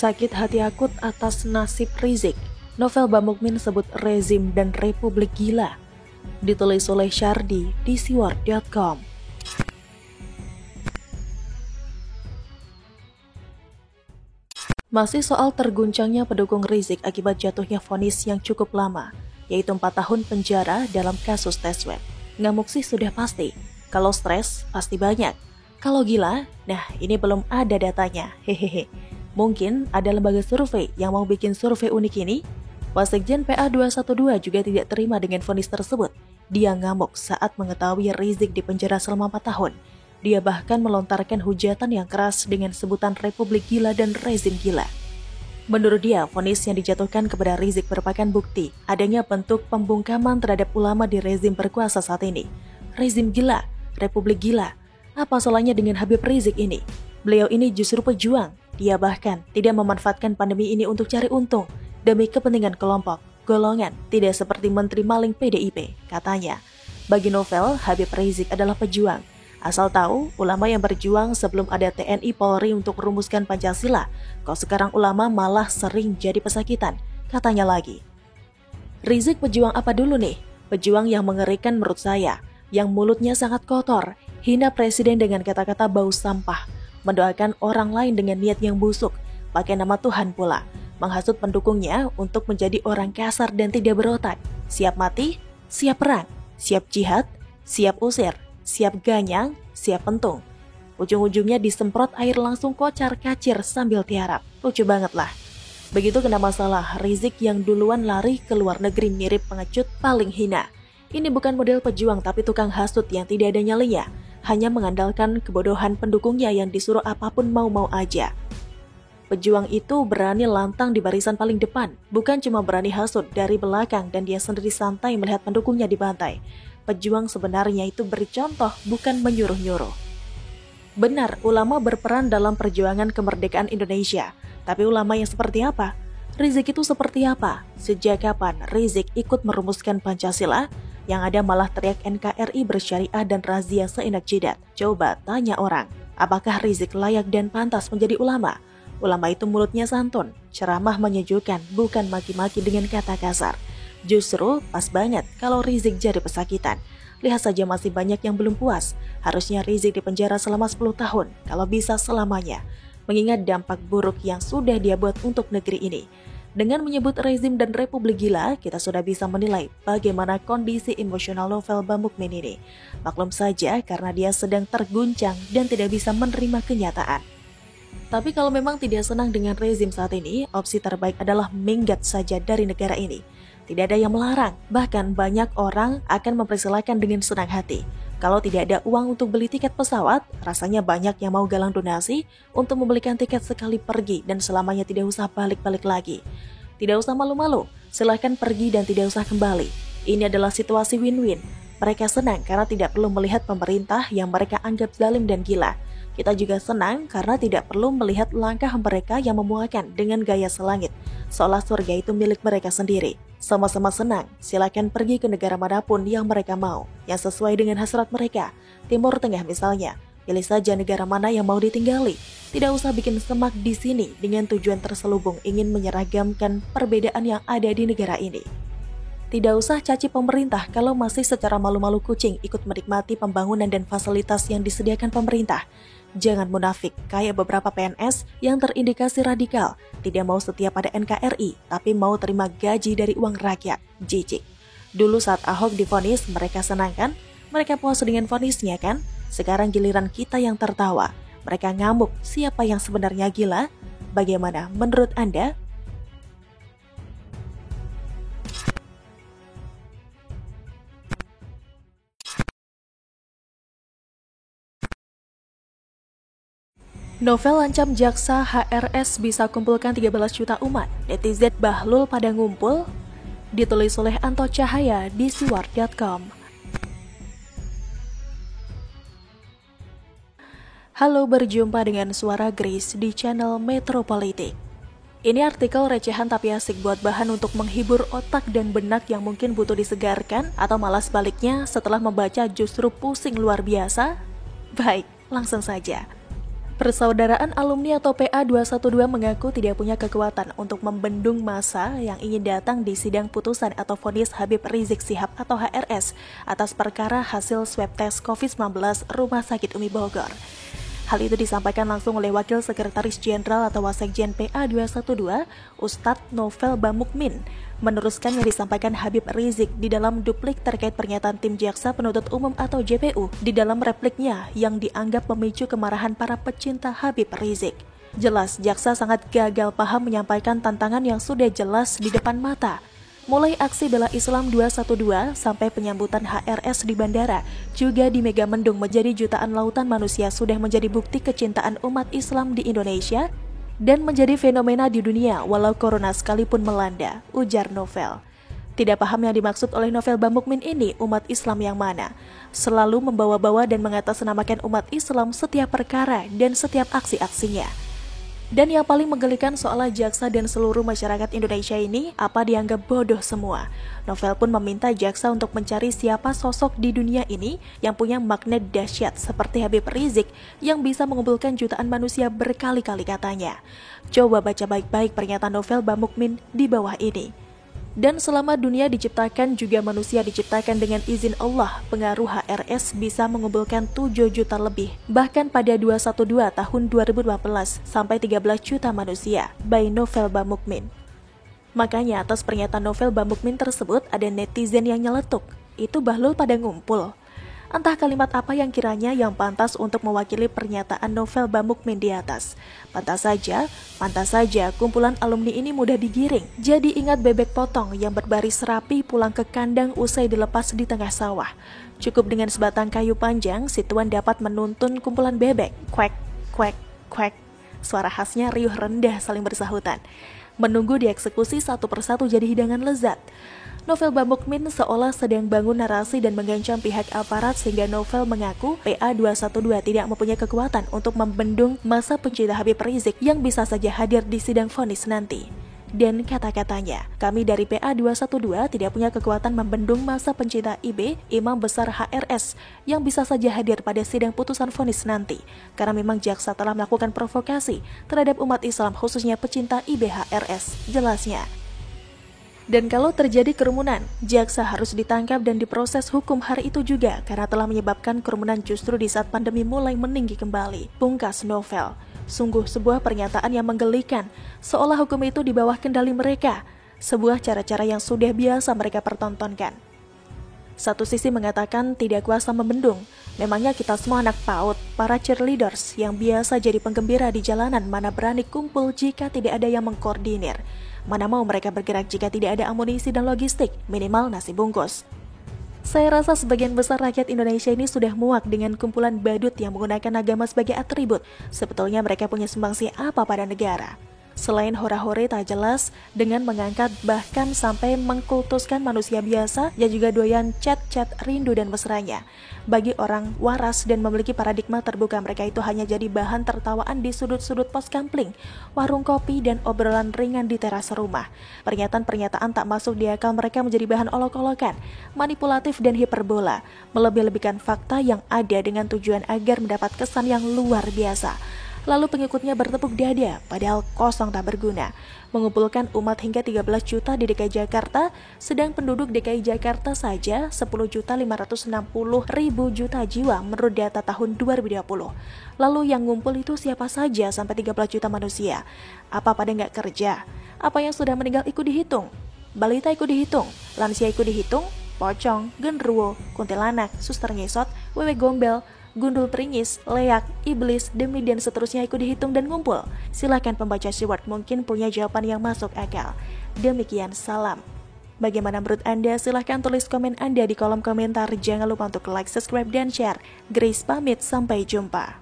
Sakit hati akut atas nasib Rizik. Novel Bamukmin sebut rezim dan republik gila. Ditulis oleh Syardi di siwar.com. Masih soal terguncangnya pendukung Rizik akibat jatuhnya vonis yang cukup lama, yaitu 4 tahun penjara dalam kasus tes swab. Ngamuk sih sudah pasti, kalau stres pasti banyak. Kalau gila, nah ini belum ada datanya, hehehe. Mungkin ada lembaga survei yang mau bikin survei unik ini? Wasekjen PA 212 juga tidak terima dengan vonis tersebut. Dia ngamuk saat mengetahui Rizik dipenjara selama 4 tahun. Dia bahkan melontarkan hujatan yang keras dengan sebutan republik gila dan rezim gila. Menurut dia, vonis yang dijatuhkan kepada Rizik merupakan bukti adanya bentuk pembungkaman terhadap ulama di rezim berkuasa saat ini. Rezim gila, republik gila. Apa salahnya dengan Habib Rizik ini? Beliau ini justru pejuang. Dia bahkan tidak memanfaatkan pandemi ini untuk cari untung demi kepentingan kelompok, golongan, tidak seperti Menteri Maling PDIP, katanya. Bagi Novel, Habib Rizik adalah pejuang. Asal tahu, ulama yang berjuang sebelum ada TNI Polri untuk merumuskan Pancasila, kok sekarang ulama malah sering jadi pesakitan, katanya lagi. Rizik pejuang apa dulu nih? Pejuang yang mengerikan menurut saya, yang mulutnya sangat kotor, hina presiden dengan kata-kata bau sampah, mendoakan orang lain dengan niat yang busuk, pakai nama Tuhan pula, menghasut pendukungnya untuk menjadi orang kasar dan tidak berotak, siap mati, siap perang, siap jihad, siap usir, siap ganyang, siap pentung. Ujung-ujungnya disemprot air langsung kocar-kacir sambil tiarap. Lucu banget lah. Begitu kena masalah, Rizik yang duluan lari ke luar negeri mirip pengecut paling hina. Ini bukan model pejuang tapi tukang hasut yang tidak ada nyalinya. Hanya mengandalkan kebodohan pendukungnya yang disuruh apapun mau-mau aja. Pejuang itu berani lantang di barisan paling depan, bukan cuma berani hasut dari belakang dan dia sendiri santai melihat pendukungnya dibantai. Pejuang sebenarnya itu beri contoh, bukan menyuruh-nyuruh. Benar, ulama berperan dalam perjuangan kemerdekaan Indonesia. Tapi ulama yang seperti apa? Rizik itu seperti apa? Sejak kapan Rizik ikut merumuskan Pancasila? Yang ada malah teriak NKRI bersyariah dan razia seenak jidat. Coba tanya orang, apakah Rizik layak dan pantas menjadi ulama? Ulama itu mulutnya santun, ceramah menyejukkan, bukan maki-maki dengan kata kasar. Justru pas banget kalau Rizik jadi pesakitan. Lihat saja masih banyak yang belum puas. Harusnya Rizik dipenjara selama 10 tahun, kalau bisa selamanya. Mengingat dampak buruk yang sudah dia buat untuk negeri ini. Dengan menyebut rezim dan republik gila, kita sudah bisa menilai bagaimana kondisi emosional Novel Bamukmin ini. Maklum saja karena dia sedang terguncang dan tidak bisa menerima kenyataan. Tapi kalau memang tidak senang dengan rezim saat ini, opsi terbaik adalah minggat saja dari negara ini. Tidak ada yang melarang, bahkan banyak orang akan mempersilahkan dengan senang hati. Kalau tidak ada uang untuk beli tiket pesawat, rasanya banyak yang mau galang donasi untuk membelikan tiket sekali pergi dan selamanya tidak usah balik-balik lagi. Tidak usah malu-malu, silahkan pergi dan tidak usah kembali. Ini adalah situasi win-win. Mereka senang karena tidak perlu melihat pemerintah yang mereka anggap zalim dan gila. Kita juga senang karena tidak perlu melihat langkah mereka yang memuakan dengan gaya selangit, seolah surga itu milik mereka sendiri. Sama-sama senang, silakan pergi ke negara manapun yang mereka mau, yang sesuai dengan hasrat mereka. Timur Tengah misalnya, pilih saja negara mana yang mau ditinggali. Tidak usah bikin semak di sini dengan tujuan terselubung ingin menyeragamkan perbedaan yang ada di negara ini. Tidak usah caci pemerintah kalau masih secara malu-malu kucing ikut menikmati pembangunan dan fasilitas yang disediakan pemerintah. Jangan munafik kayak beberapa PNS yang terindikasi radikal, tidak mau setia pada NKRI, tapi mau terima gaji dari uang rakyat. Jijik. Dulu saat Ahok divonis, mereka senang kan? Mereka puas dengan vonisnya kan? Sekarang giliran kita yang tertawa. Mereka ngamuk, siapa yang sebenarnya gila? Bagaimana menurut Anda? Novel ancam jaksa HRS bisa kumpulkan 13 juta umat. Netizen Bahlul pada ngumpul. Ditulis oleh Anto Cahaya di siwar.com. Halo, berjumpa dengan Suara Grace di channel Metropolitik. Ini artikel recehan tapi asik buat bahan untuk menghibur otak dan benak yang mungkin butuh disegarkan atau malas baliknya setelah membaca justru pusing luar biasa. Baik, langsung saja. Persaudaraan Alumni atau PA212 mengaku tidak punya kekuatan untuk membendung massa yang ingin datang di sidang putusan atau vonis Habib Rizik Syihab atau HRS atas perkara hasil swab tes COVID-19 Rumah Sakit Umi Bogor. Hal itu disampaikan langsung oleh Wakil Sekretaris Jenderal atau Wasekjen PA212, Ustadz Novel Bamukmin, meneruskan yang disampaikan Habib Rizik di dalam duplik terkait pernyataan tim Jaksa Penuntut Umum atau JPU di dalam repliknya yang dianggap memicu kemarahan para pecinta Habib Rizik. Jelas, Jaksa sangat gagal paham menyampaikan tantangan yang sudah jelas di depan mata. Mulai aksi bela Islam 212 sampai penyambutan HRS di bandara, juga di Megamendung menjadi jutaan lautan manusia sudah menjadi bukti kecintaan umat Islam di Indonesia dan menjadi fenomena di dunia walau corona sekalipun melanda, ujar Novel. Tidak paham yang dimaksud oleh Novel Bamukmin ini umat Islam yang mana. Selalu membawa-bawa dan mengatasnamakan umat Islam setiap perkara dan setiap aksi-aksinya. Dan yang paling menggelikan soal Jaksa dan seluruh masyarakat Indonesia ini, apa dianggap bodoh semua. Novel pun meminta Jaksa untuk mencari siapa sosok di dunia ini yang punya magnet dahsyat seperti Habib Rizik yang bisa mengumpulkan jutaan manusia berkali-kali katanya. Coba baca baik-baik pernyataan Novel Bamukmin di bawah ini. Dan selama dunia diciptakan juga manusia diciptakan dengan izin Allah, pengaruh HRS bisa mengumpulkan 7 juta lebih. Bahkan pada 212 tahun 2015 sampai 13 juta manusia, by Novel Bamukmin. Makanya atas pernyataan Novel Bamukmin tersebut ada netizen yang nyeletuk, itu bahlul pada ngumpul. Entah kalimat apa yang kiranya yang pantas untuk mewakili pernyataan Novel Bamukmin di atas. Pantas saja kumpulan alumni ini mudah digiring. Jadi ingat bebek potong yang berbaris rapi pulang ke kandang usai dilepas di tengah sawah. Cukup dengan sebatang kayu panjang, si tuan dapat menuntun kumpulan bebek. Kwek, kwek, kwek. Suara khasnya riuh rendah saling bersahutan. Menunggu dieksekusi satu persatu jadi hidangan lezat. Novel Bamukmin seolah sedang bangun narasi dan mengancam pihak aparat sehingga Novel mengaku PA212 tidak mempunyai kekuatan untuk membendung massa pencinta Habib Rizik yang bisa saja hadir di sidang vonis nanti. Dan kata-katanya, kami dari PA212 tidak punya kekuatan membendung massa pencinta IB, Imam Besar HRS, yang bisa saja hadir pada sidang putusan vonis nanti. Karena memang Jaksa telah melakukan provokasi terhadap umat Islam khususnya pecinta IB HRS, jelasnya. Dan kalau terjadi kerumunan, Jaksa harus ditangkap dan diproses hukum hari itu juga karena telah menyebabkan kerumunan justru di saat pandemi mulai meninggi kembali. Pungkas Novel. Sungguh sebuah pernyataan yang menggelikan, seolah hukum itu di bawah kendali mereka. Sebuah cara-cara yang sudah biasa mereka pertontonkan. Satu sisi mengatakan tidak kuasa membendung. Memangnya kita semua anak PAUD, para cheerleaders yang biasa jadi penggembira di jalanan mana berani kumpul jika tidak ada yang mengkoordinir. Mana mau mereka bergerak jika tidak ada amunisi dan logistik, minimal nasi bungkus. Saya rasa sebagian besar rakyat Indonesia ini sudah muak dengan kumpulan badut yang menggunakan agama sebagai atribut. Sebetulnya mereka punya sumbangsi apa pada negara? Selain hora-hore tak jelas, dengan mengangkat bahkan sampai mengkultuskan manusia biasa yang juga doyan chat-chat rindu dan mesranya. Bagi orang waras dan memiliki paradigma terbuka, mereka itu hanya jadi bahan tertawaan di sudut-sudut pos kampling, warung kopi, dan obrolan ringan di teras rumah. Pernyataan-pernyataan tak masuk di akal mereka menjadi bahan olok-olokan, manipulatif dan hiperbola, melebih-lebihkan fakta yang ada dengan tujuan agar mendapat kesan yang luar biasa. Lalu pengikutnya bertepuk dada, padahal kosong tak berguna. Mengumpulkan umat hingga 13 juta di DKI Jakarta, sedang penduduk DKI Jakarta saja 10.560.000 juta jiwa menurut data tahun 2020. Lalu yang ngumpul itu siapa saja sampai 13 juta manusia? Apa pada nggak kerja? Apa yang sudah meninggal ikut dihitung? Balita ikut dihitung? Lansia ikut dihitung? Pocong, genderuwo, kuntilanak, suster ngesot, wewe gombel, gundul pringis, leak, iblis, demi dan seterusnya ikut dihitung dan ngumpul. Silakan pembaca Stewart mungkin punya jawaban yang masuk akal. Demikian, salam. Bagaimana menurut Anda? Silahkan tulis komen Anda di kolom komentar. Jangan lupa untuk like, subscribe, dan share. Grace pamit, sampai jumpa.